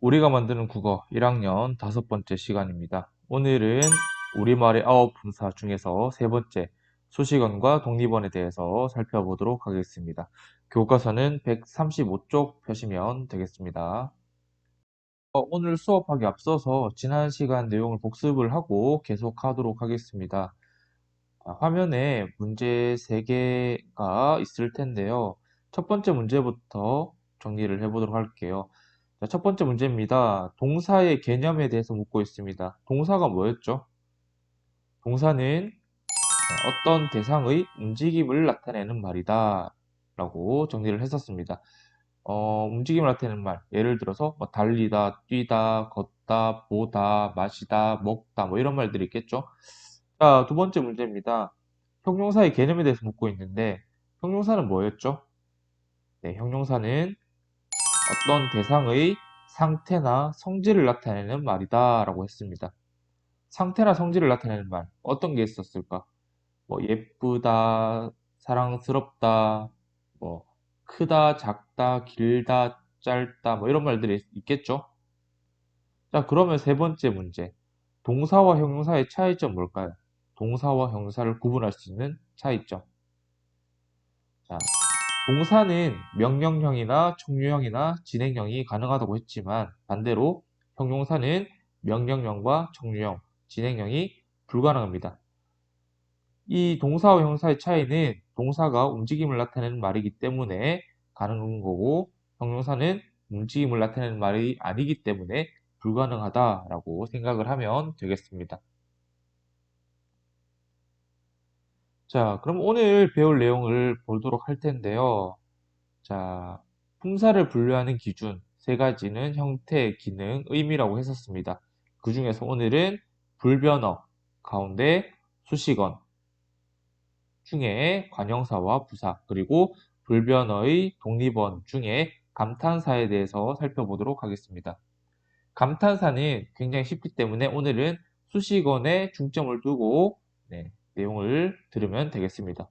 우리가 만드는 국어 1학년 5번째 시간입니다. 오늘은 우리말의 9분사 중에서 세 번째 수식어과 독립어에 대해서 살펴보도록 하겠습니다. 교과서는 135쪽 펴시면 되겠습니다. 오늘 수업하기 앞서서 지난 시간 내용을 복습을 하고 계속하도록 하겠습니다. 화면에 문제 3개가 있을 텐데요. 첫 번째 문제부터 정리를 해보도록 할게요. 자, 첫 번째 문제입니다. 동사의 개념에 대해서 묻고 있습니다. 동사가 뭐였죠? 동사는 어떤 대상의 움직임을 나타내는 말이다 라고 정리를 했었습니다. 움직임을 나타내는 말, 예를 들어서 뭐 달리다, 뛰다, 걷다, 보다, 마시다, 먹다 뭐 이런 말들이 있겠죠. 자, 두 번째 문제입니다. 형용사의 개념에 대해서 묻고 있는데 형용사는 뭐였죠? 네, 형용사는 어떤 대상의 상태나 성질을 나타내는 말이다 라고 했습니다. 상태나 성질을 나타내는 말 어떤 게 있었을까? 뭐 예쁘다, 사랑스럽다, 뭐 크다, 작다, 길다, 짧다 뭐 이런 말들이 있겠죠? 자, 그러면 세 번째 문제. 동사와 형용사의 차이점 뭘까요? 동사와 형용사를 구분할 수 있는 차이점. 자, 동사는 명령형이나 청유형이나 진행형이 가능하다고 했지만 반대로 형용사는 명령형과 청유형, 진행형이 불가능합니다. 이 동사와 형용사의 차이는 동사가 움직임을 나타내는 말이기 때문에 가능한 거고 형용사는 움직임을 나타내는 말이 아니기 때문에 불가능하다라고 생각을 하면 되겠습니다. 자, 그럼 오늘 배울 내용을 보도록 할 텐데요. 자, 품사를 분류하는 기준 세 가지는 형태, 기능, 의미라고 했었습니다. 그 중에서 오늘은 불변어 가운데 수식어 중에 관형사와 부사 그리고 불변어의 독립어 중에 감탄사에 대해서 살펴보도록 하겠습니다. 감탄사는 굉장히 쉽기 때문에 오늘은 수식어에 중점을 두고 내용을 들으면 되겠습니다.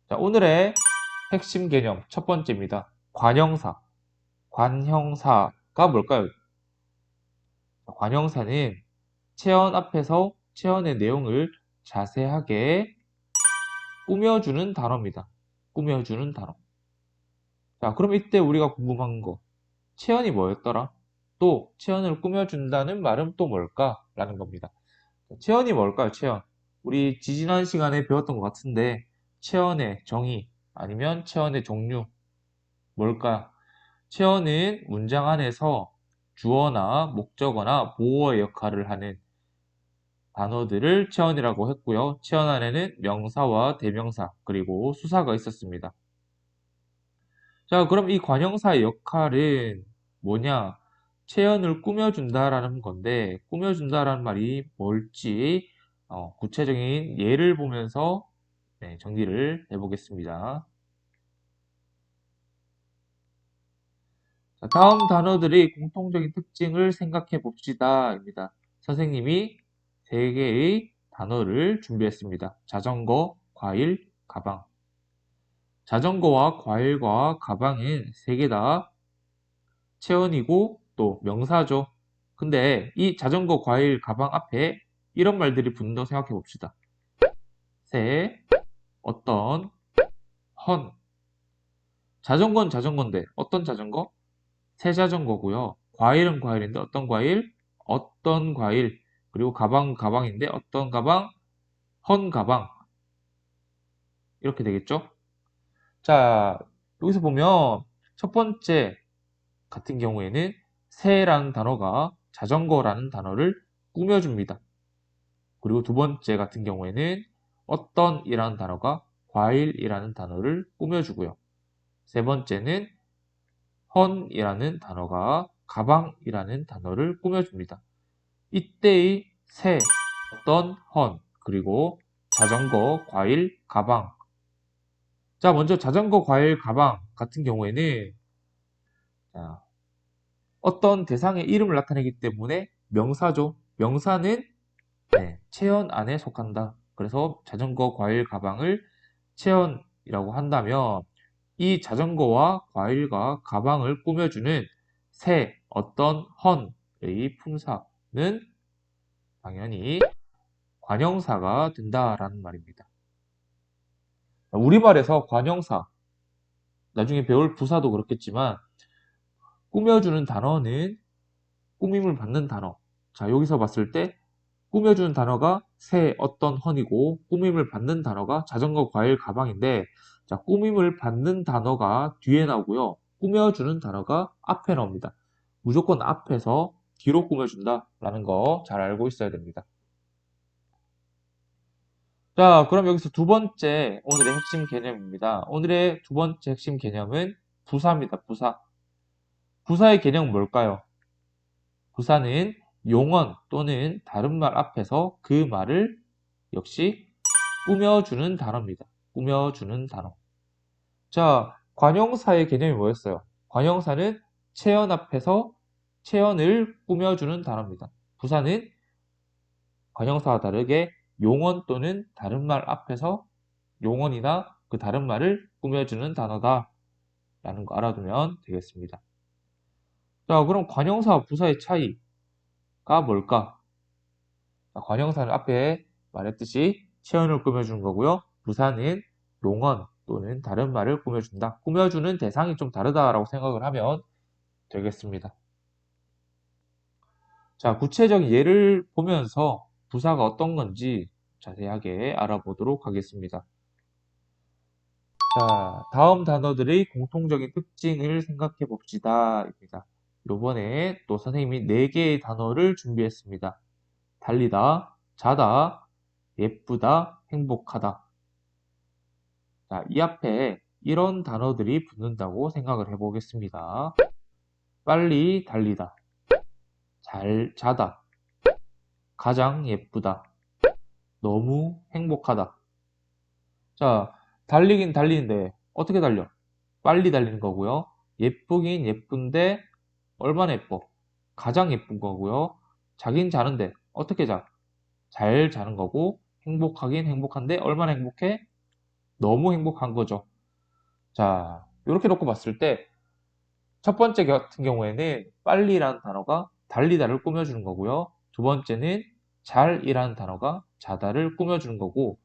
자, 오늘의 핵심 개념 첫 번째입니다. 관형사. 관형사가 뭘까요? 관형사는 체언 앞에서 체언의 내용을 자세하게 꾸며주는 단어입니다. 꾸며주는 단어. 자, 그럼 이때 우리가 궁금한 거. 체언이 뭐였더라? 또 체언을 꾸며준다는 말은 또 뭘까? 라는 겁니다. 체언이 뭘까요? 체언. 우리 지지난 시간에 배웠던 것 같은데 체언의 정의 아니면 체언의 종류 뭘까? 체언은 문장 안에서 주어나 목적어나 보어의 역할을 하는 단어들을 체언이라고 했고요. 체언 안에는 명사와 대명사 그리고 수사가 있었습니다. 자, 그럼 이 관형사의 역할은 뭐냐? 체언을 꾸며준다라는 건데 꾸며준다라는 말이 뭘지 구체적인 예를 보면서 정리를 해보겠습니다. 자, 다음 단어들의 공통적인 특징을 생각해 봅시다.입니다. 선생님이 3개의 단어를 준비했습니다. 자전거, 과일, 가방. 자전거와 과일과 가방은 3개 다 체언이고 또 명사죠. 근데 이 자전거, 과일, 가방 앞에 이런 말들이 붙는다고 생각해 봅시다. 새, 어떤, 헌. 자전거는 자전거인데 어떤 자전거? 새 자전거고요. 과일은 과일인데 어떤 과일? 어떤 과일. 그리고 가방은 가방인데 어떤 가방? 헌 가방. 이렇게 되겠죠? 자, 여기서 보면 첫 번째 같은 경우에는 새라는 단어가 자전거라는 단어를 꾸며줍니다. 그리고 두 번째 같은 경우에는 어떤이라는 단어가 과일이라는 단어를 꾸며주고요. 세 번째는 헌이라는 단어가 가방이라는 단어를 꾸며줍니다. 이때의 새, 어떤, 헌, 그리고 자전거, 과일, 가방. 자, 먼저 자전거, 과일, 가방 같은 경우에는 자, 어떤 대상의 이름을 나타내기 때문에 명사죠. 명사는 체언 안에 속한다. 그래서 자전거, 과일, 가방을 체언이라고 한다면 이 자전거와 과일과 가방을 꾸며주는 새, 어떤, 헌의 품사는 당연히 관형사가 된다라는 말입니다. 우리말에서 관형사, 나중에 배울 부사도 그렇겠지만 꾸며주는 단어는 꾸밈을 받는 단어. 자, 여기서 봤을 때 꾸며주는 단어가 새, 어떤, 헌이고 꾸밈을 받는 단어가 자전거, 과일, 가방인데 자, 꾸밈을 받는 단어가 뒤에 나오고요. 꾸며주는 단어가 앞에 나옵니다. 무조건 앞에서 뒤로 꾸며준다 라는 거 잘 알고 있어야 됩니다. 자, 그럼 여기서 두 번째 오늘의 핵심 개념입니다. 오늘의 두 번째 핵심 개념은 부사입니다. 부사. 부사의 개념은 뭘까요? 부사는 용언 또는 다른 말 앞에서 그 말을 역시 꾸며주는 단어입니다. 꾸며주는 단어. 자, 관형사의 개념이 뭐였어요? 관형사는 체언 앞에서 체언을 꾸며주는 단어입니다. 부사는 관형사와 다르게 용언 또는 다른 말 앞에서 용언이나 그 다른 말을 꾸며주는 단어다 라는 거 알아두면 되겠습니다. 자, 그럼 관형사와 부사의 차이가 뭘까? 자, 관형사는 앞에 말했듯이 체언을 꾸며주는 거고요. 부사는 용언 또는 다른 말을 꾸며준다. 꾸며주는 대상이 좀 다르다라고 생각을 하면 되겠습니다. 자, 구체적인 예를 보면서 부사가 어떤 건지 자세하게 알아보도록 하겠습니다. 자, 다음 단어들의 공통적인 특징을 생각해 봅시다. 입니다. 요번에 또 선생님이 4개의 단어를 준비했습니다. 달리다, 자다, 예쁘다, 행복하다. 자, 이 앞에 이런 단어들이 붙는다고 생각을 해보겠습니다. 빨리 달리다, 잘 자다, 가장 예쁘다, 너무 행복하다. 자, 달리긴 달리는데 어떻게 달려? 빨리 달리는 거고요. 예쁘긴 예쁜데 얼마나 예뻐? 가장 예쁜 거고요. 자긴 자는데 어떻게 자? 잘 자는 거고 행복하긴 행복한데 얼마나 행복해? 너무 행복한 거죠. 자, 이렇게 놓고 봤을 때 첫 번째 같은 경우에는 빨리라는 단어가 달리다를 꾸며주는 거고요. 두 번째는 잘이라는 단어가 자다를 꾸며주는 거고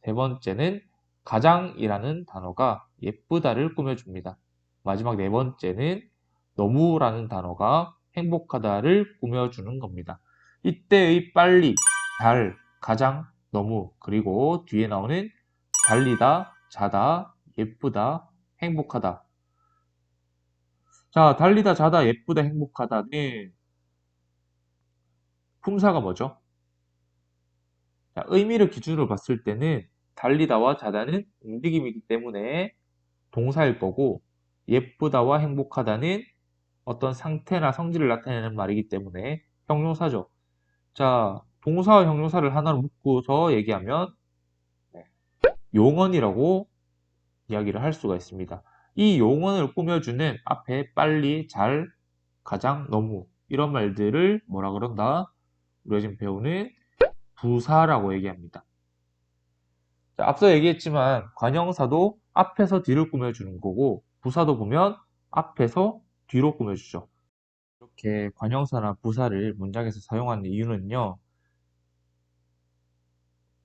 세 번째는 가장이라는 단어가 예쁘다를 꾸며줍니다. 마지막 네 번째는 너무라는 단어가 행복하다를 꾸며주는 겁니다. 이때의 빨리, 잘, 가장, 너무 그리고 뒤에 나오는 달리다, 자다, 예쁘다, 행복하다. 자, 달리다, 자다, 예쁘다, 행복하다는 품사가 뭐죠? 자, 의미를 기준으로 봤을 때는 달리다와 자다는 움직임이기 때문에 동사일 거고 예쁘다와 행복하다는 어떤 상태나 성질을 나타내는 말이기 때문에 형용사죠. 자, 동사와 형용사를 하나로 묶어서 얘기하면 용언이라고 이야기를 할 수가 있습니다. 이 용언을 꾸며주는 앞에 빨리, 잘, 가장, 너무 이런 말들을 뭐라 그런다? 우리가 지금 배우는 부사라고 얘기합니다. 자, 앞서 얘기했지만 관형사도 앞에서 뒤를 꾸며주는 거고 부사도 보면 앞에서 뒤로 꾸며주죠. 이렇게 관형사나 부사를 문장에서 사용하는 이유는요.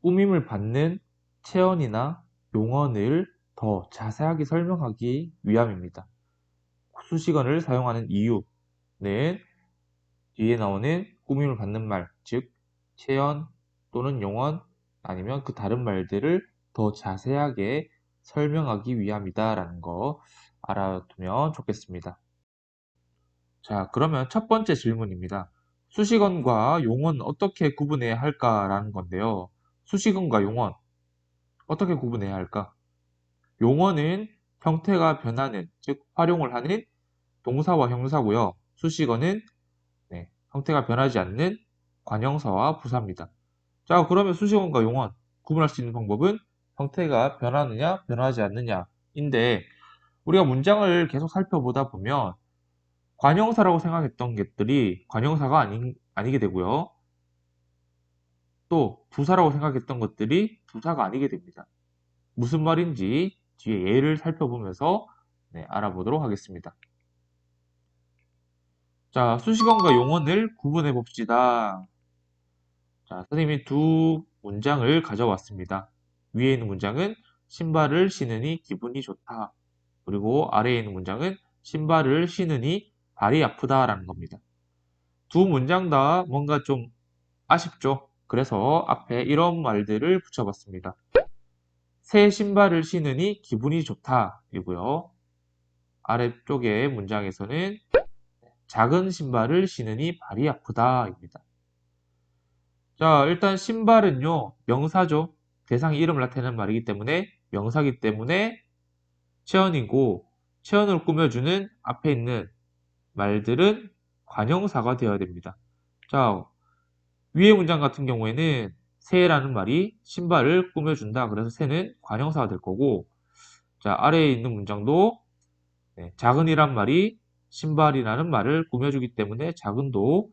꾸밈을 받는 체언이나 용언을 더 자세하게 설명하기 위함입니다. 수식어를 사용하는 이유는 뒤에 나오는 꾸밈을 받는 말, 즉 체언 또는 용언 아니면 그 다른 말들을 더 자세하게 설명하기 위함이다라는 거 알아두면 좋겠습니다. 자, 그러면 첫 번째 질문입니다. 수식어과 용언 어떻게 구분해야 할까라는 건데요. 수식어과 용언 어떻게 구분해야 할까? 용언은 형태가 변하는, 즉 활용을 하는 동사와 형용사고요. 수식어는 형태가 변하지 않는 관형사와 부사입니다. 자, 그러면 수식어과 용언 구분할 수 있는 방법은 형태가 변하느냐, 변하지 않느냐인데 우리가 문장을 계속 살펴보다 보면 관형사라고 생각했던 것들이 관형사가 아니게 되고요. 또 부사라고 생각했던 것들이 부사가 아니게 됩니다. 무슨 말인지 뒤에 예를 살펴보면서 알아보도록 하겠습니다. 자, 수식어과 용언을 구분해 봅시다. 자, 선생님이 두 문장을 가져왔습니다. 위에 있는 문장은 신발을 신으니 기분이 좋다. 그리고 아래에 있는 문장은 신발을 신으니 발이 아프다라는 겁니다. 두 문장 다 뭔가 좀 아쉽죠? 그래서 앞에 이런 말들을 붙여봤습니다. 새 신발을 신으니 기분이 좋다 이고요. 아래쪽의 문장에서는 작은 신발을 신으니 발이 아프다 입니다. 자, 일단 신발은요, 명사죠. 대상이 이름을 나타내는 말이기 때문에 명사기 때문에 체언이고, 체언을 꾸며주는 앞에 있는 말들은 관형사가 되어야 됩니다. 자, 위의 문장 같은 경우에는 새라는 말이 신발을 꾸며준다. 그래서 새는 관형사가 될 거고, 자, 아래에 있는 문장도 작은이란 말이 신발이라는 말을 꾸며주기 때문에 작은도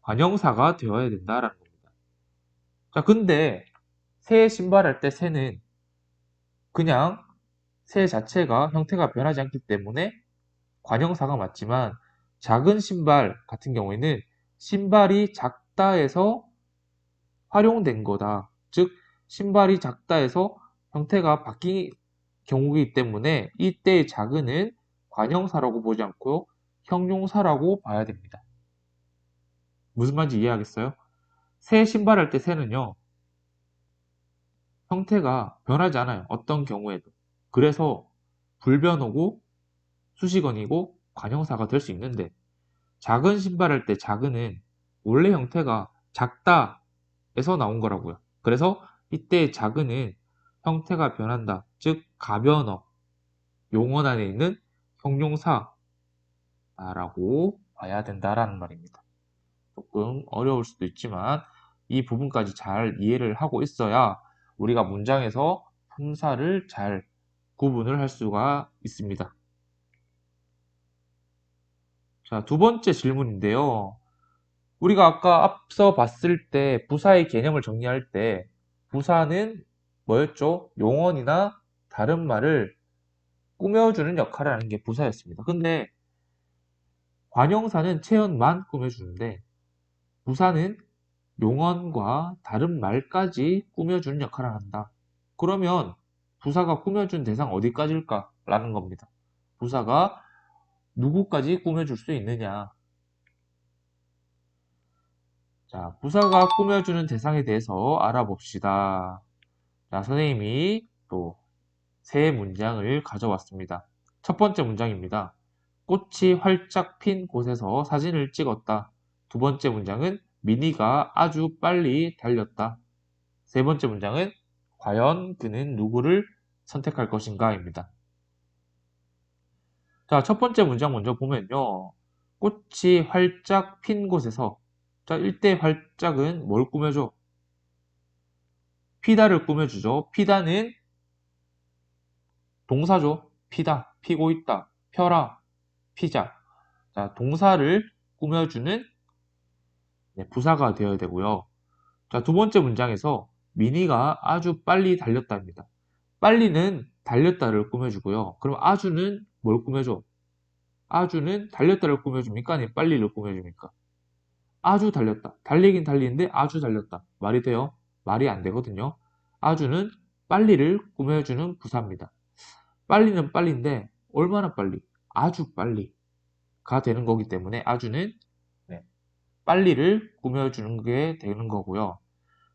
관형사가 되어야 된다라는 겁니다. 자, 근데 새 신발 할 때 새는 그냥 새 자체가 형태가 변하지 않기 때문에 관형사가 맞지만 작은 신발 같은 경우에는 신발이 작다에서 활용된 거다. 즉 신발이 작다에서 형태가 바뀐 경우이기 때문에 이때의 작은은 관형사라고 보지 않고 형용사라고 봐야 됩니다. 무슨 말인지 이해하겠어요? 새 신발 할 때 새는요. 형태가 변하지 않아요. 어떤 경우에도. 그래서 불변어고 수식어이고 관형사가 될 수 있는데 작은 신발 할 때 작은은 원래 형태가 작다에서 나온 거라고요. 그래서 이때 작은은 형태가 변한다. 즉 가변어, 용언 안에 있는 형용사라고 봐야 된다라는 말입니다. 조금 어려울 수도 있지만 이 부분까지 잘 이해를 하고 있어야 우리가 문장에서 품사를 잘 구분을 할 수가 있습니다. 자, 두 번째 질문인데요. 우리가 아까 앞서 봤을 때 부사의 개념을 정리할 때 부사는 뭐였죠? 용언이나 다른 말을 꾸며주는 역할을 하는 게 부사였습니다. 근데 관형사는 체언만 꾸며주는데 부사는 용언과 다른 말까지 꾸며주는 역할을 한다. 그러면 부사가 꾸며준 대상 어디까지일까? 라는 겁니다. 부사가 누구까지 꾸며줄 수 있느냐? 자, 부사가 꾸며주는 대상에 대해서 알아봅시다. 자, 선생님이 또 세 문장을 가져왔습니다. 첫 번째 문장입니다. 꽃이 활짝 핀 곳에서 사진을 찍었다. 두 번째 문장은 미니가 아주 빨리 달렸다. 세 번째 문장은 과연 그는 누구를 선택할 것인가입니다. 자, 첫 번째 문장 먼저 보면요. 꽃이 활짝 핀 곳에서 자, 일대 활짝은 뭘 꾸며줘? 피다를 꾸며주죠. 피다는 동사죠. 피다, 피고 있다, 펴라, 피자. 자, 동사를 꾸며주는 부사가 되어야 되고요. 자, 두 번째 문장에서 미니가 아주 빨리 달렸다입니다. 빨리는 달렸다를 꾸며주고요. 그럼 아주는 뭘 꾸며줘? 아주는 달렸다를 꾸며줍니까? 아니면 빨리를 꾸며줍니까? 아주 달렸다. 달리긴 달리는데 아주 달렸다. 말이 돼요? 말이 안 되거든요. 아주는 빨리를 꾸며주는 부사입니다. 빨리는 빨리인데 얼마나 빨리? 아주 빨리가 되는 거기 때문에 아주는 빨리를 꾸며주는 게 되는 거고요.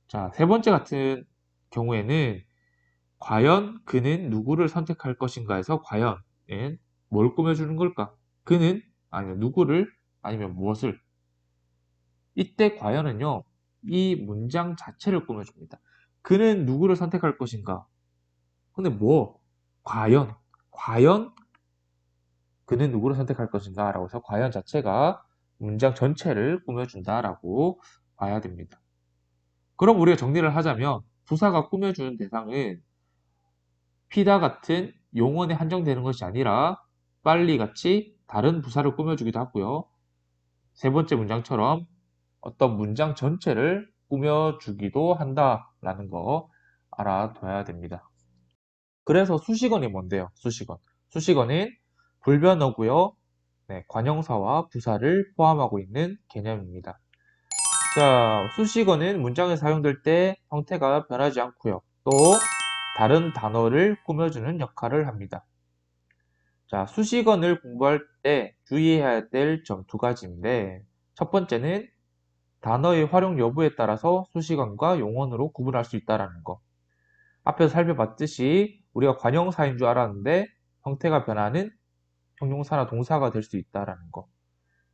자, 세 번째 같은 경우에는 과연 그는 누구를 선택할 것인가에서 과연은 뭘 꾸며주는 걸까? 그는 아니면 누구를 아니면 무엇을 이때 과연은요 이 문장 자체를 꾸며줍니다. 그는 누구를 선택할 것인가? 근데 뭐 과연 그는 누구를 선택할 것인가 라고 해서 과연 자체가 문장 전체를 꾸며준다라고 봐야 됩니다. 그럼 우리가 정리를 하자면 부사가 꾸며주는 대상은 피다 같은 용언에 한정되는 것이 아니라 빨리 같이 다른 부사를 꾸며주기도 하고요. 세 번째 문장처럼 어떤 문장 전체를 꾸며주기도 한다라는 거 알아둬야 됩니다. 그래서 수식어는 뭔데요? 수식어는 불변어고요. 네, 관형사와 부사를 포함하고 있는 개념입니다. 자, 수식어는 문장에 사용될 때 형태가 변하지 않고요. 또 다른 단어를 꾸며주는 역할을 합니다. 자, 수식어를 공부할 때 주의해야 될 점 두 가지인데, 첫 번째는 단어의 활용 여부에 따라서 수식어과 용언으로 구분할 수 있다는 거. 앞에서 살펴봤듯이 우리가 관형사인 줄 알았는데 형태가 변하는 형용사나 동사가 될 수 있다는 거.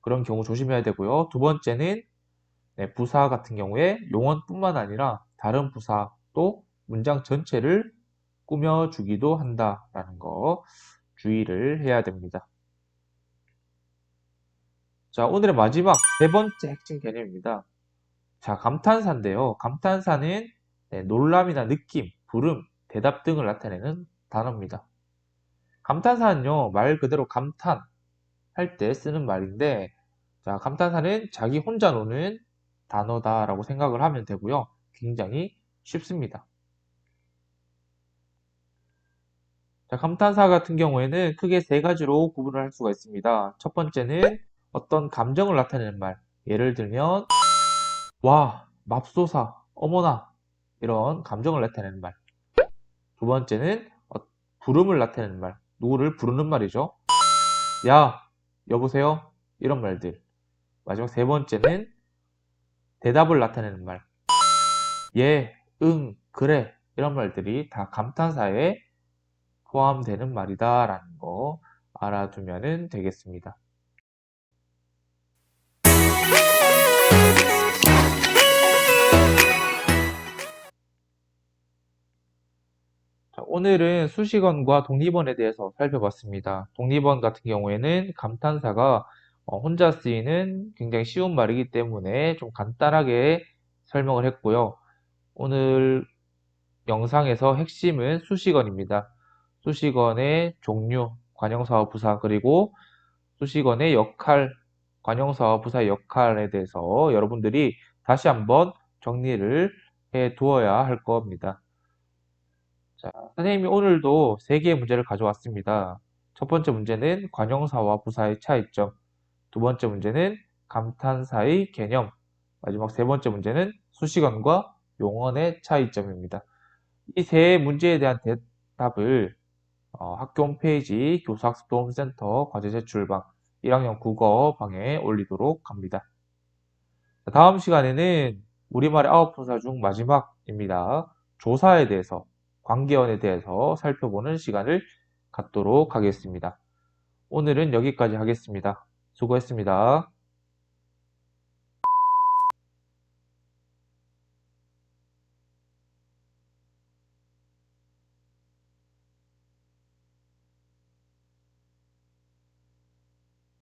그런 경우 조심해야 되고요. 두 번째는 네, 부사 같은 경우에 용언뿐만 아니라 다른 부사 또 문장 전체를 꾸며주기도 한다라는 거 주의를 해야 됩니다. 자, 오늘의 마지막 세 번째 핵심 개념입니다. 자, 감탄사인데요. 감탄사는 네, 놀람이나 느낌, 부름, 대답 등을 나타내는 단어입니다. 감탄사는요, 말 그대로 감탄할 때 쓰는 말인데, 자, 감탄사는 자기 혼자 노는 단어다라고 생각을 하면 되고요. 굉장히 쉽습니다. 자, 감탄사 같은 경우에는 크게 세 가지로 구분을 할 수가 있습니다. 첫 번째는 어떤 감정을 나타내는 말. 예를 들면, 와, 맙소사, 어머나, 이런 감정을 나타내는 말. 두 번째는 부름을 나타내는 말. 누구를 부르는 말이죠. 야, 여보세요? 이런 말들. 마지막 세 번째는 대답을 나타내는 말. 예, 응, 그래. 이런 말들이 다 감탄사에 포함되는 말이다라는 거 알아두면 되겠습니다. 자, 오늘은 수식어과 독립어에 대해서 살펴봤습니다. 독립어 같은 경우에는 감탄사가 혼자 쓰이는 굉장히 쉬운 말이기 때문에 좀 간단하게 설명을 했고요. 오늘 영상에서 핵심은 수식어입니다. 수식어의 종류, 관형사와 부사, 그리고 수식어의 역할, 관형사와 부사의 역할에 대해서 여러분들이 다시 한번 정리를 해 두어야 할 겁니다. 자, 선생님이 오늘도 3개의 문제를 가져왔습니다. 첫 번째 문제는 관형사와 부사의 차이점, 두 번째 문제는 감탄사의 개념, 마지막 세 번째 문제는 수식어과 용언의 차이점입니다. 이 세 문제에 대한 대답을 학교 홈페이지 교사학습도움센터 과제제출방 1학년 국어방에 올리도록 합니다. 다음 시간에는 우리말의 9분사 중 마지막입니다. 조사에 대해서, 관계어에 대해서 살펴보는 시간을 갖도록 하겠습니다. 오늘은 여기까지 하겠습니다. 수고했습니다.